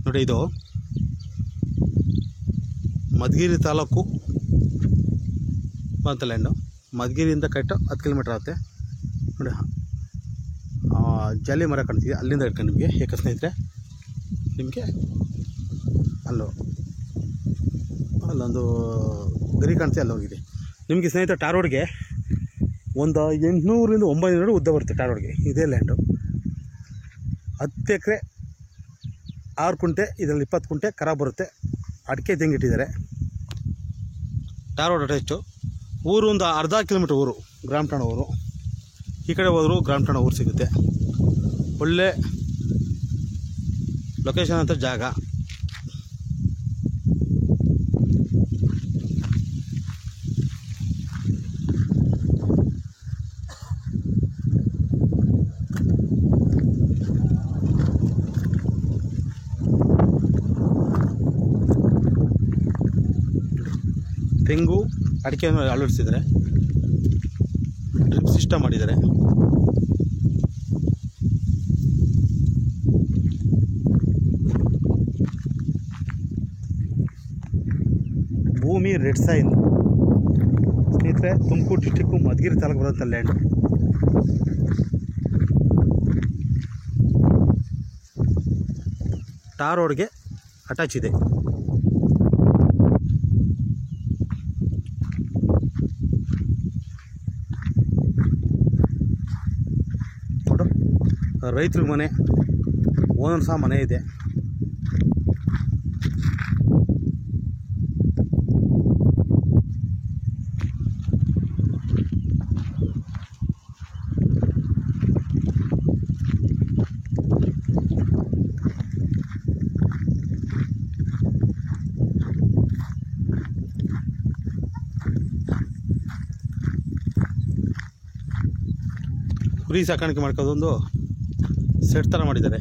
ನೋಡಿ, ಇದು ಮಧುಗಿರಿ ತಾಲೂಕು ಅಂತ ಲ್ಯಾಂಡು. ಮಧುಗಿರಿಯಿಂದ ಕರೆಕ್ಟು 10 ಕಿಲೋಮೀಟ್ರ್ ಆಗುತ್ತೆ ನೋಡಿ. ಜಾಲಿ ಮರ ಕಾಣ್ತಿದೆ, ಅಲ್ಲಿಂದ ಹಿಡ್ಕೊಂಡು ನಿಮಗೆ ಏಕ ಸ್ನೇಹಿತರೆ ನಿಮಗೆ ಅಲ್ಲೊಂದು ಗರಿ ಕಾಣ್ತೀವಿ, ಅಲ್ಲೋಗಿದೆ ನಿಮಗೆ ಸ್ನೇಹಿತರೆ. ಟಾರ್ ರೋಡ್ಗೆ ಒಂದು 800ರಿಂದ 900 ಉದ್ದ ಬರುತ್ತೆ ಟಾರ್ ರೋಡ್ಗೆ. ಇದೇ ಲ್ಯಾಂಡು 10 ಎಕರೆ 6 ಕುಂಟೆ, ಇದರಲ್ಲಿ 20 ಕುಂಟೆ ಖರಾಬ್ ಬರುತ್ತೆ. ಅಡಿಕೆ ತೆಂಗಿಟ್ಟಿದ್ದಾರೆ. Tar road attach. ಊರು ಒಂದು ಅರ್ಧ ಕಿಲೋಮೀಟ್ರ್ ಊರು, ಗ್ರಾಮ ಠಾಣ ಊರು. ಈ ಕಡೆ ಹೋದರೂ ಗ್ರಾಮ ಠಾಣ ಊರು ಸಿಗುತ್ತೆ. ಒಳ್ಳೆ ಲೊಕೇಶನ್ ಅಂತ ಜಾಗ. ತೆಂಗು ಅಡಿಕೆಯನ್ನು ಅಳವಡಿಸಿದ್ದಾರೆ. ಡ್ರಿಪ್ ಸಿಸ್ಟಮ್ ಮಾಡಿದ್ದಾರೆ. ಭೂಮಿ ರೆಡ್ ಸಾಯಿಲ್ ಸ್ನೇಹಿತರೆ. ತುಮಕೂರು ಡಿಸ್ಟಿಕ್ಕು ಮಧುಗಿರಿ ತಾಲೂಕು ಬರುವಂಥ ಲ್ಯಾಂಡು. ಟಾರ್ ರೋಡ್ಗೆ ಅಟ್ಯಾಚ್ ಇದೆ. ರೈತರ ಮನೆ, ಓನರ್ ಸಹ ಮನೆ ಇದೆ. ಕುರಿ ಸಾಕಾಣಿಕೆ ಮಾಡ್ಕೋದೊಂದು ಸೆಟ್ ಥರ ಮಾಡಿದ್ದಾರೆ.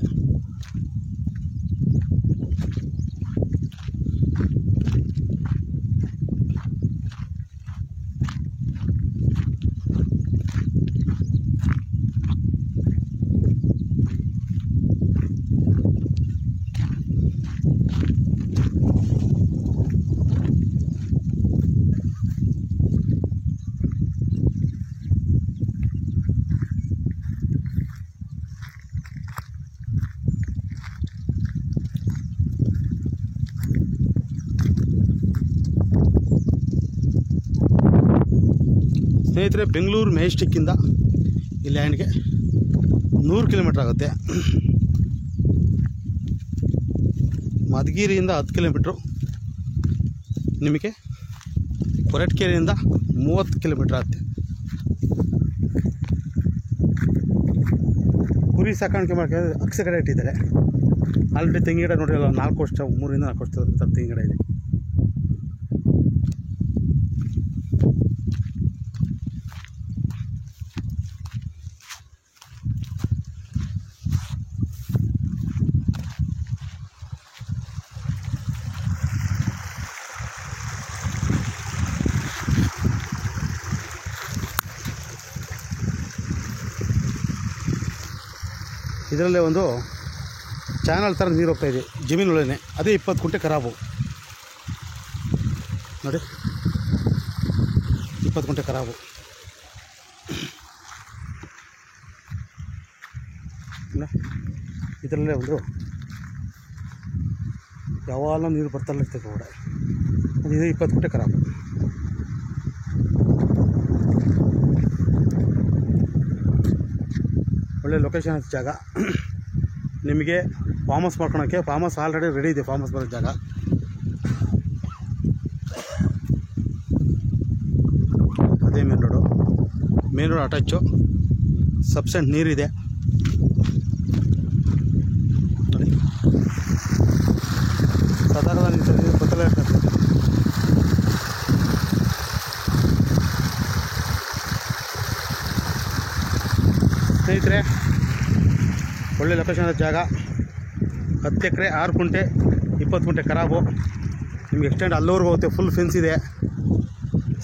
ಸ್ನೇಹಿತರೆ, ಬೆಂಗಳೂರು ಮೆಜೆಸ್ಟಿಕ್ಕಿಂದ ಈ ಲ್ಯಾಂಡ್ಗೆ 100 ಕಿಲೋಮೀಟ್ರ್ ಆಗುತ್ತೆ. ಮಧುಗಿರಿಯಿಂದ 10 ಕಿಲೋಮೀಟ್ರು, ನಿಮಗೆ ಕೊರಟಗೆರೆಯಿಂದ 30 ಕಿಲೋಮೀಟ್ರ್ ಆಗುತ್ತೆ. ಕುರಿ ಸಾಕಾಣಿಕೆ ಮಾಡೋಕ್ಕೆ ಅಕ್ಷ ಕಡೆ ಇಟ್ಟಿದ್ದಾರೆ. ಆಲ್ರೆಡಿ ತೆಂಗಿನ ಗಿಡ ನೋಡಿ, 4 ವರ್ಷ 3ರಿಂದ 4 ವರ್ಷದ ತೆಂಗಿನ ಗಿಡ ಇದೆ. ಇದರಲ್ಲೇ ಒಂದು ಚಾನಲ್ ಥರ ನೀರು ಹೋಗ್ತಾಯಿದೆ ಜಮೀನೊಳಗೆ. ಅದೇ 20 ಕುಂಟೆ ಖರಾಬು ನೋಡಿ, 20 ಕುಂಟೆ ಖರಾಬು. ಇದರಲ್ಲೇ ಒಂದು ಯಾವಾಗಲೂ ನೀರು ಬರ್ತಾ ಇರ್ತದೆ ಕೂಡ. ಅದು 20 ಕುಂಟೆ ಖರಾಬು. ಒಳ್ಳೆ ಲೊಕೇಶನ್ ಜಾಗ. ನಿಮಗೆ ಫಾರ್ಮ್ ಹೌಸ್ ಮಾಡ್ಕೊಳೋಕ್ಕೆ ಫಾರ್ಮ್ ಹೌಸ್ ಆಲ್ರೆಡಿ ರೆಡಿ ಇದೆ. ಫಾರ್ಮ್ ಹೌಸ್ ಬರೋ ಜಾಗ. ಅದೇ ಮೇನ್ ರೋಡ್ ಅಟ್ಯಾಚು. ಸಬ್ಸೆಂಟ್ ನೀರಿದೆ ನೋಡಿ. ಸಾಧಾರಣ ನೀರು ಗೊತ್ತಲ್ಲ ಇರ್ತದೆ. ಸ್ನೇಹಿತರೆ, ಒಳ್ಳೆ ಲೊಕೇಶನ್ ಜಾಗ. 10 ಎಕರೆ 6 ಕುಂಟೆ 20 ಕುಂಟೆ ಖರಾಬು. ನಿಮ್ಗೆ ಎಕ್ಸ್ಟೆಂಡ್ ಅಲ್ಲೋರ್ಗೆ ಹೋಗುತ್ತೆ. ಫುಲ್ ಫೆನ್ಸ್ ಇದೆ.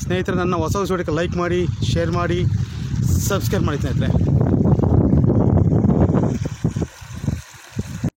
ಸ್ನೇಹಿತರೆ, ನನ್ನ ಹೊಸ ವಿಡಿಯೋಕ್ಕೆ ಲೈಕ್ ಮಾಡಿ, ಶೇರ್ ಮಾಡಿ, ಸಬ್ಸ್ಕ್ರೈಬ್ ಮಾಡಿ ಸ್ನೇಹಿತರೆ.